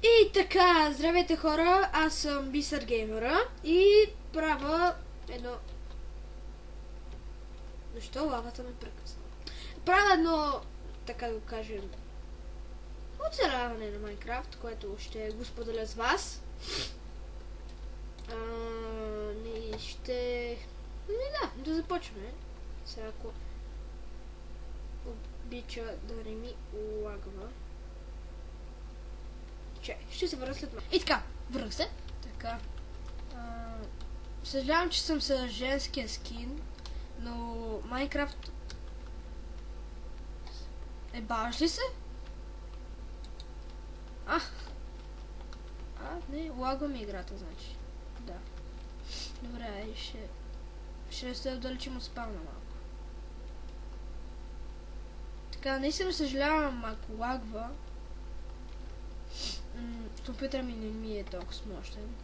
И така, здравейте хора, аз съм Бисер Геймера и правя едно... Защо лавата ме прекъсна? Правя едно, така да го кажем, оцеляване на Майнкрафт, което ще го споделя с вас. И ще... да започваме. Сега ако обича да не ми лагва. Ще се върна след малко. И така, върнах се. Така. Съжалявам, че съм с женския скин, но Майнкрафт... баваш ли се? Не, лагва ми играта, значи. Да. Добре, ще се отдалечим от спавна малко. Така, наистина съжалявам, ако лагва. Компютър ми не ми е толкова мощен.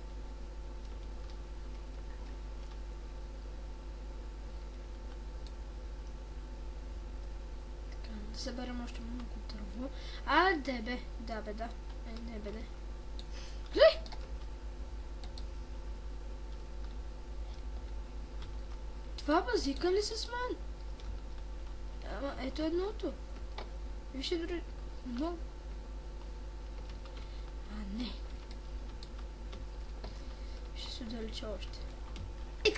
Така, да съберем още много дърво. Дебе. Да, бе, да. Не, бе, да. Гледай! Това базика ли с мен? Ама, ето едното. Вижте дори... много. Не. Ще се отдалеча още. И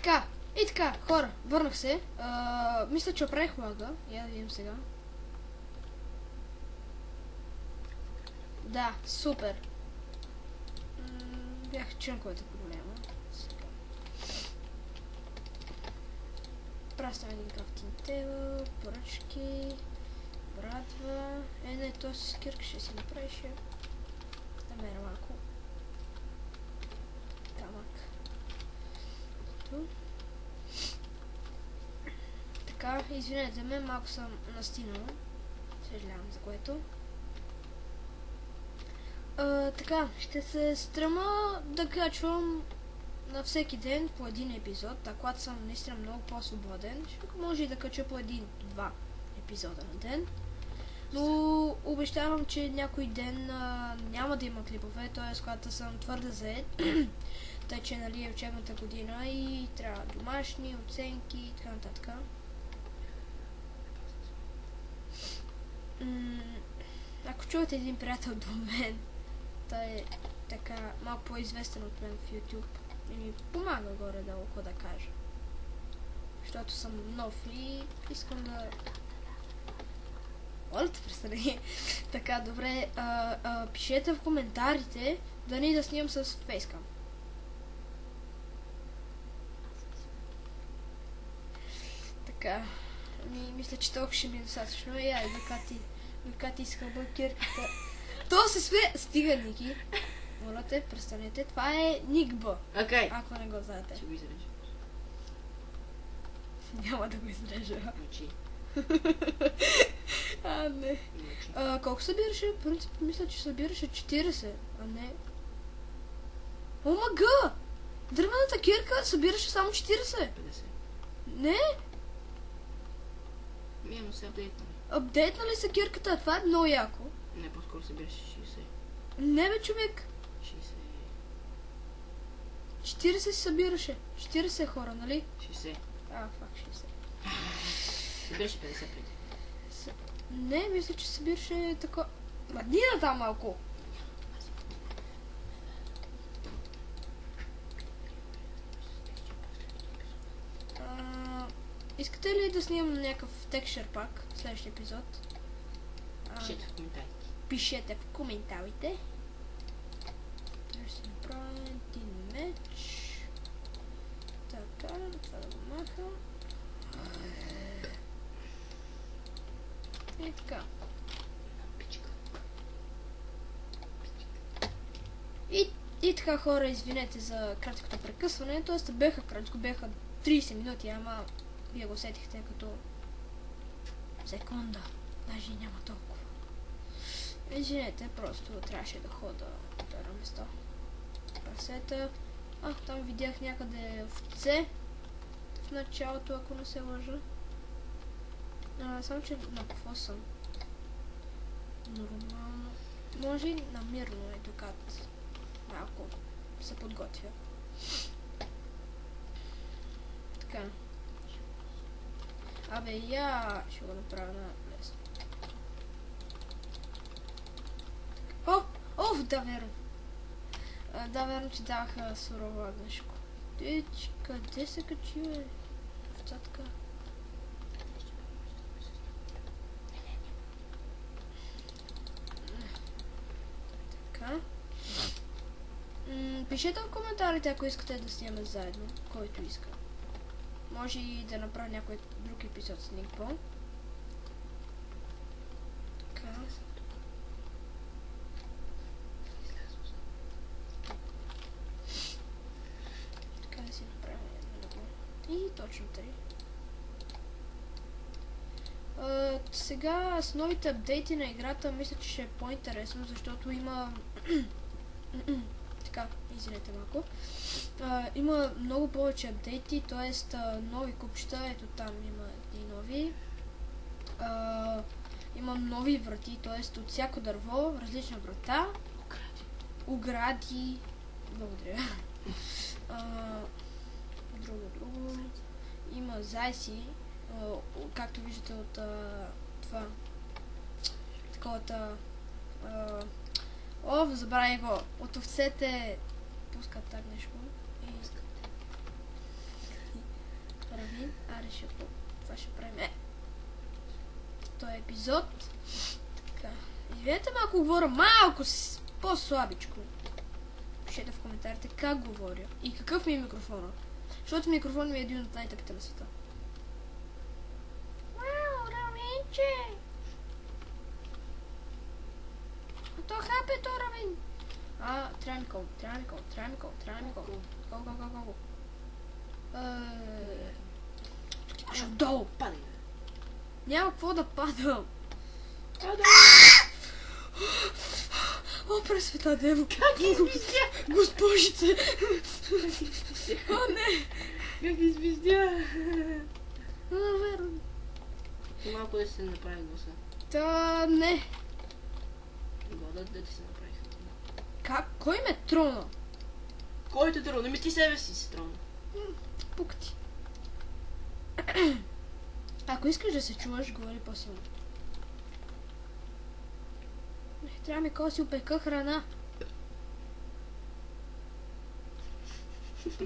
така, хора, върнах се. Мисля, че оправих лага. Я да видим сега. Да, супер. Бях чуен който е проблема. Сега. Пращам един крафтинг тейбъл, поръчки, брадва. Не, то с кирка ще си направише. Намеря малко камък. Така, извинете ме, малко съм настинала. Съжалявам за което. Така, ще се стрема да качвам на всеки ден по един епизод, а когато съм наистина много по-свободен, ще може и да кача по един-два епизода на ден. Но обещавам, че някой ден няма да има клипове, т.е. когато съм твърде зает, тъй че нали е учебната година и трябва домашни, оценки и така нататък. Ако чувате един приятел до мен, той е така малко по-известен от мен в YouTube и ми помага горе-долу, какво да кажа. Защото съм нов и искам да... Олете, престани. Така, добре. Пишете в коментарите да да снимам с фейскам. Така. Мисля, че толкова ще ми е достатъчно. Викати с хълбъркирката. То се све... Стига, Ники. Моля те, престанете. Това е Никба. Окей. Ако не го знаете. Ще го изрежа. Няма да го изрежа. Мълчи. Не. Колко събираше? В принцип, мисля, че събираше 40, а не... Омага! Дървената кирка събираше само 40. 50. Не? Но се апдейтна. Апдейтна ли са кирката? Това е много яко. Не, по-скоро събираше 60. Не бе, човек. 60. 40 си събираше. 40 хора, нали? 60. Фак, 60. Събираше 50 преди. Не, мисля, че събираше тако... Мадни на там малко. Искате ли да снимам някакъв текстчър пак в следващия епизод? Пишете в коментарите. Пишете в коментарите. Ще направя един меч. Така, това да го маха. И така. И така, хора, извинете за краткото прекъсване. Тоест бяха кратко, бяха 30 минути, ама вие го сетихте като секунда. Даже няма толкова. Извинете, просто трябваше да хода на место. Прасета. Там видях някъде овце в началото, ако не се лъжа. Само че на какво съм? Нормално. може и намирно е докато малко се подготвя. Така. Абе, я ще го направя на лесно. Да, верно. Да, верно, че даваха сурово огнешко. Къде се качи, бе? В цатка. Така. Пишете в коментарите, ако искате да снимаме заедно, който иска. Може и да направя някой друг епизод с Никпо. Така. Така да си направим едно. И точно 3. Сега с новите апдейти на играта мисля, че ще е по-интересно, защото има... Така, извинете малко. Има много повече апдейти, т.е. нови купчета, ето там има и нови. Има нови врати, т.е. от всяко дърво, различна врата. Огради. Благодаря. Друго. Има зайци, както виждате от това. Таковата... забравя го. От овцете пускат так нещо. Равин. Реши го. Това ще правим. Този епизод. Така. Извинете малко говоря малко по-слабичко. Пишете в коментарите как говоря и какъв ми е микрофона. Защото микрофон ми е един от най-тъпите на света. Вау, Равинче! То хапе то, Равин! Трябва ми кол. Кол. Долу! Падай. Няма какво да падам. О, пресвета дево! Как извиздя? Госпожице! О, не! Как извиздя? Верно. Малко да се направи гласа. Та, не. Гладът да ти се направи. Как? Кой ме трона? Кой те трона? Ти себе си трона. Пук ти. Ако искаш да се чуваш, говори по-силно. Трябва ми коси опека храна.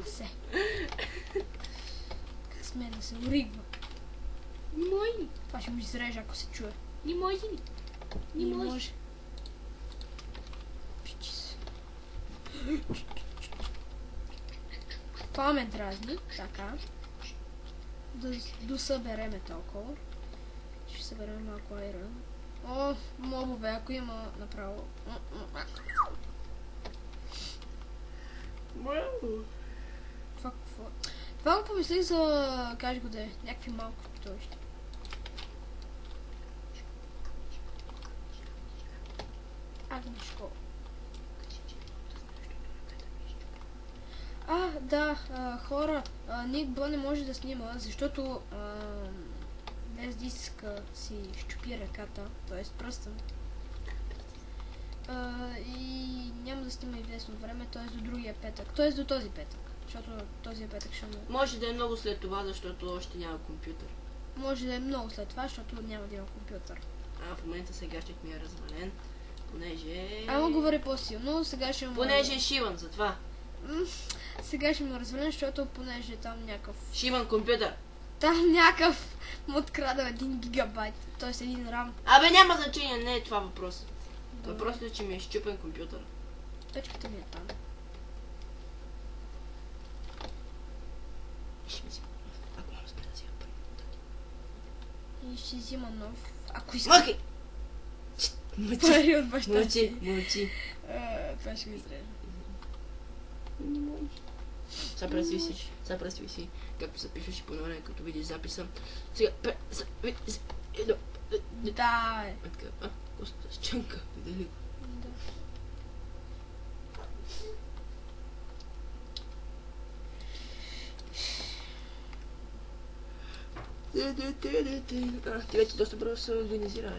Се. Как сме да се оригва. Не може. Това ще ми изреже, ако се чуе. Не може ли? Не може. Пичи се. Това ме дразни. Така. Да досъбереме толкова. Ще съберем малко айрон. О, мобове, ако има направо. Това какво? Това го помислих за... Кажи го да е. Някакви малко точки. Агнешко. Да, хора, Никбо не може да снима, защото без диск си щупи ръката, т.е. пръста. И няма да снима известно време, т.е. до другия петък, т.е. до този петък, защото този петък ще му... Може да е много след това, защото още няма компютър. Може да е много след това, защото няма да има компютър. В момента сегашният ми е развален, понеже... Ама говори по-силно, сега ще му... Понеже е шиван, затова. Сега ще му развален, защото понеже там някакъв... Шиван компютър. Там някакъв му открадал 1 гигабайт, т.е. 1 рам. Абе, няма значение, не е това въпросът. Въпросът е, че ми е щупен компютър. Точката ми е там. Ще ми взима нов, ако мога да взима пари. И ще взима нов, ако искам. Мъки! Пари от баща си. Мълчи. Това ще го изрежа. Не може. Сега представи си, както запишеш и по време, като видиш записа. Сега, Да, бе. така, коста с чанка, видели го? Да. Ти вече доста бързо се организира,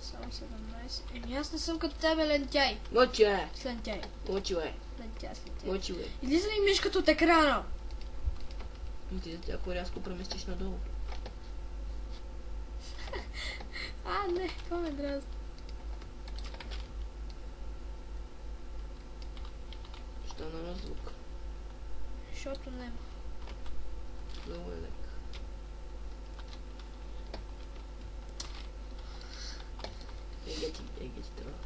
Само 17. Еми аз не съм като тебе, лентяй. Мочи, бе! С лентяй. Мочи, бе! Лентяй с лентяй. Мочи, бе! Излиза ли мишката от екрана? И ти ако рязко преместиш надолу. Не, това ме дразни. Стана на звук. Защото нема. Много е лек. Еге ти трябва.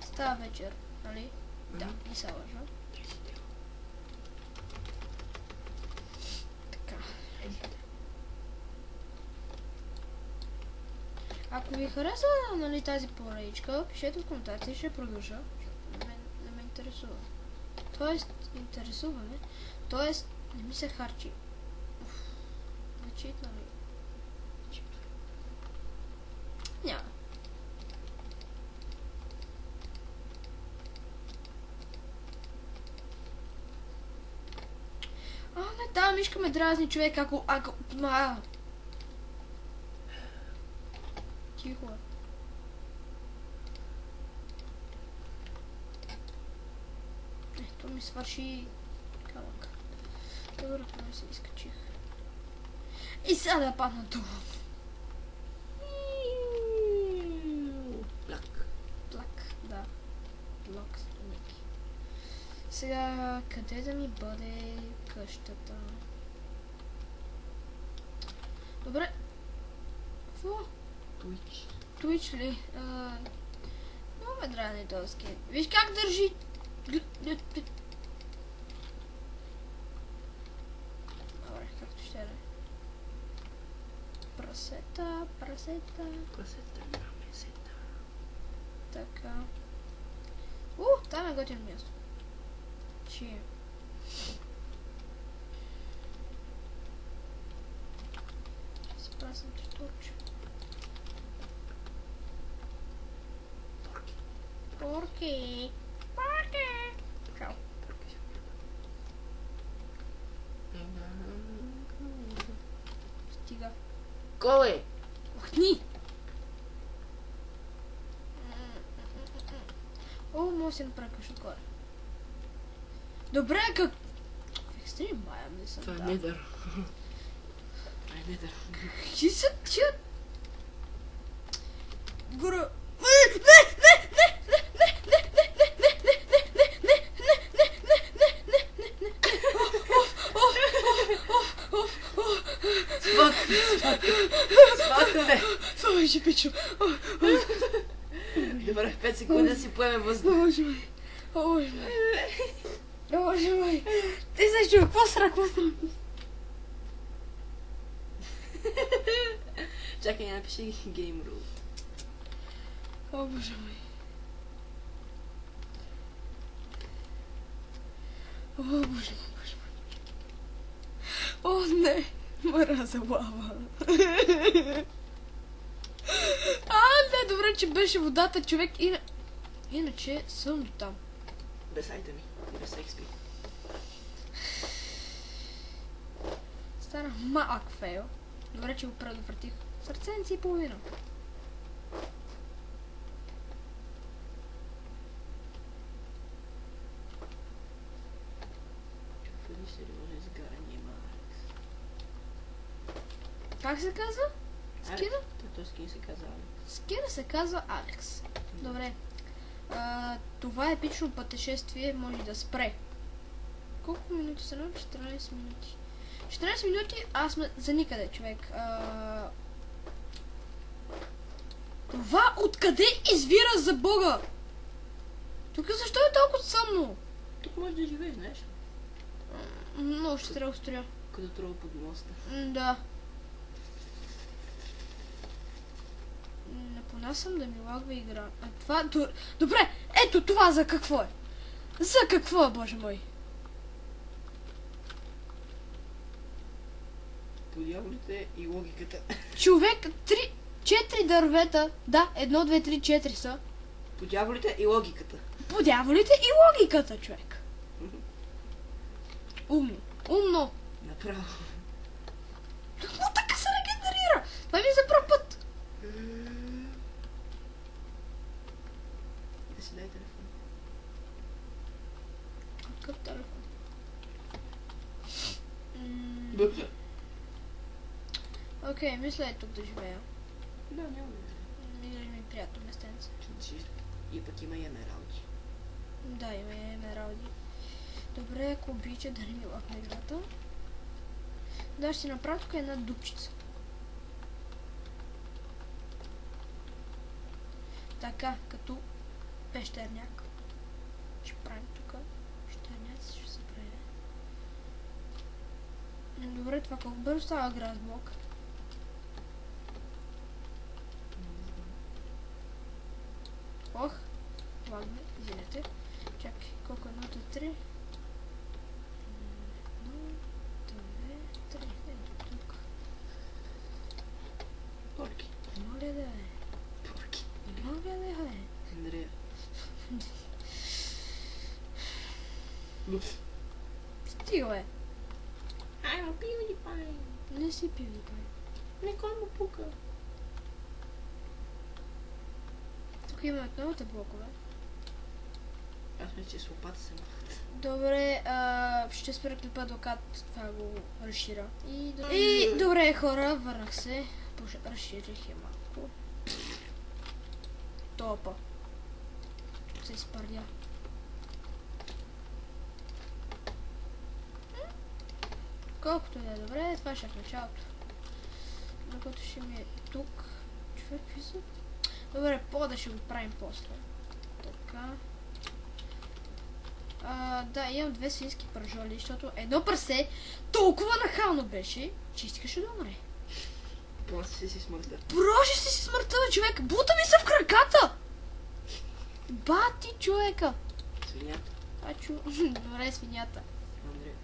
Става вечер, нали? Да, не се лъжа. Така. Ако ви харесва, нали, тази поредичка, пишете в коментарите и ще продължа. Не ме интересува. Тоест, интересуваме. Тоест, не ми се харчи. Значително ли? Няма. Не, тази мишка ме дразни, човек, ако... Тихо е. То ми свърши камък. Добре, това се изкачих. И сега да падна долу. Плак, да. Плак Ники. Сега, къде да ми бъде къщата? Добре. Какво? Twitch ли? Много ме дразни този скин. Виж как държи. Добре, както ще е. Прасета. Така. Там е готино място. Че? Ще си прасам четурче. Порки. Чао. Стига. Коле! Охни! Може да се направи къща отгоре. Добре, как... Екстрим маям не съм. Това е недър. Ти са тия... Горе... Спакаме! Това беше пичо. Добре, 5 секунди да си поеме въздух. Боже мой. Ти се чува, какво сра? Чакай, напиши Game Rule. О, боже мой. О, боже мой. О, не. Мраза лава. Не, добре, че беше водата, човек. Иначе съм до там. Без айтеми и без XP. Стана малък фейл. Добре, че го предотвратих. Сърценци и половина. Чакай, сериозно изгарани има Алекс. Как се казва? Скина? Този скин се казва Алекс. Скина се казва Алекс. Добре. Това епично пътешествие може да спре. Колко минути са? 14 минути. 14 минути, аз сме за никъде, човек. Това откъде извира за Бога? Тук защо е толкова съмно? Тук можеш да живееш, знаеш? Но ще трябва да устроя. Като тръгва под моста. Да. Не понасям да ми лагва игра. Това... Добре, ето това за какво е? За какво е, боже мой? Подяволите и логиката. Човек, 4 дървета. Да, 1, 2, 3, 4 са. Подяволите и логиката. Подяволите и логиката, човек. Умно. Умно. Направо. Какво така се регенерира? Това ми е за пръв път. Да си дай телефон. Какъв телефон? Окей, мисля тук да живея. Да, няма. Мисля, ми е приятно местенце. И пък има и емералди. Да, има и емералди. Добре, ако обича да не ми лапне играта. Да, ще си направя тук една дупчица. Така, като пещерняк. Ще правим тук. Пещерняци ще се прави. Добре, това колко бързо става град блок. Ох, ладно, извинете. Чакай, колко едното е 3? Едно, две, три. Ето тук. Порки. Моля да е. Порки. Моля да е. Андрея. Стига бе. Аймо, PewDiePie. Не си PewDiePie. Никой му пука. Тук има новите блокове. Аз мисля, че с лопата се махат. Добре, ще спра клипа докато това го разшира. И добре, хора, върнах се. Разширих я малко. Топа. Тук се изпърля. Колкото и да е добре, това ще е в началото. Докато ще ми е тук. Човек, писа. Добре, пода ще го правим после. Така. Да, имам две свински пържоли, защото едно прасе толкова нахално беше, че искаше да умре. Просто си смъртта. Боже си смъртта на човека! Бута ми се в краката! Бати човека! Свинята. Добре, свинята. Андрея.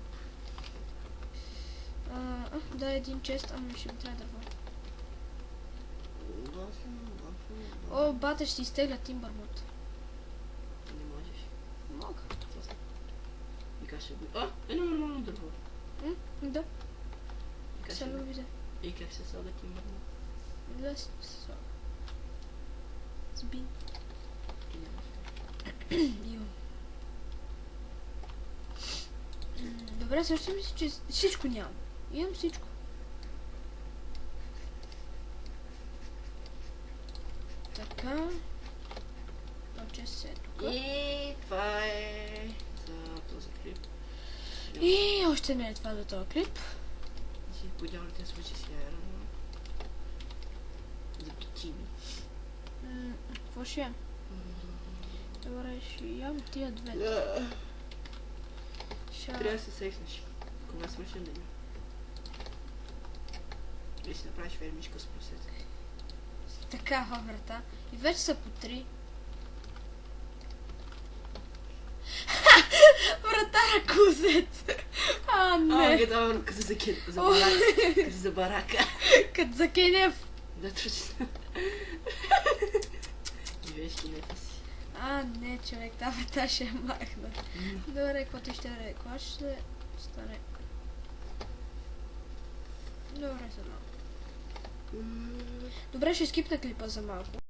Да, един чест, ами ще ми трябва дърво. О, бата ще си изтегля Тимбърмут. Не можеш. Мога. И как ще го... едно нормално дърво. Да, И как ще само го... видя. И как се слага Тимбърмут? Лесно се слага. Сбин. И нямаш. Имам. Добре, също мисля, че всичко нямам. Имам всичко. Така. Оче се е тук. И това е за този клип. И още не е това за този клип. Си подявате случай си рано. За бикини. Какво ще ям? Добре, ще ям тия две. Трябва да се секснеш. Кога свършен деня. И си направиш фермичка с просета. Така, врата. И вече са по 3. Вратара кузец! Не! Като за барака. Като за Кенев! Да, точно. Живееш кинета си. Не, човек, тази врата ще я махна. Добре, каквото ще е, кога ще стане? Добре, за малко. Добре, ще скипна клипа за малко.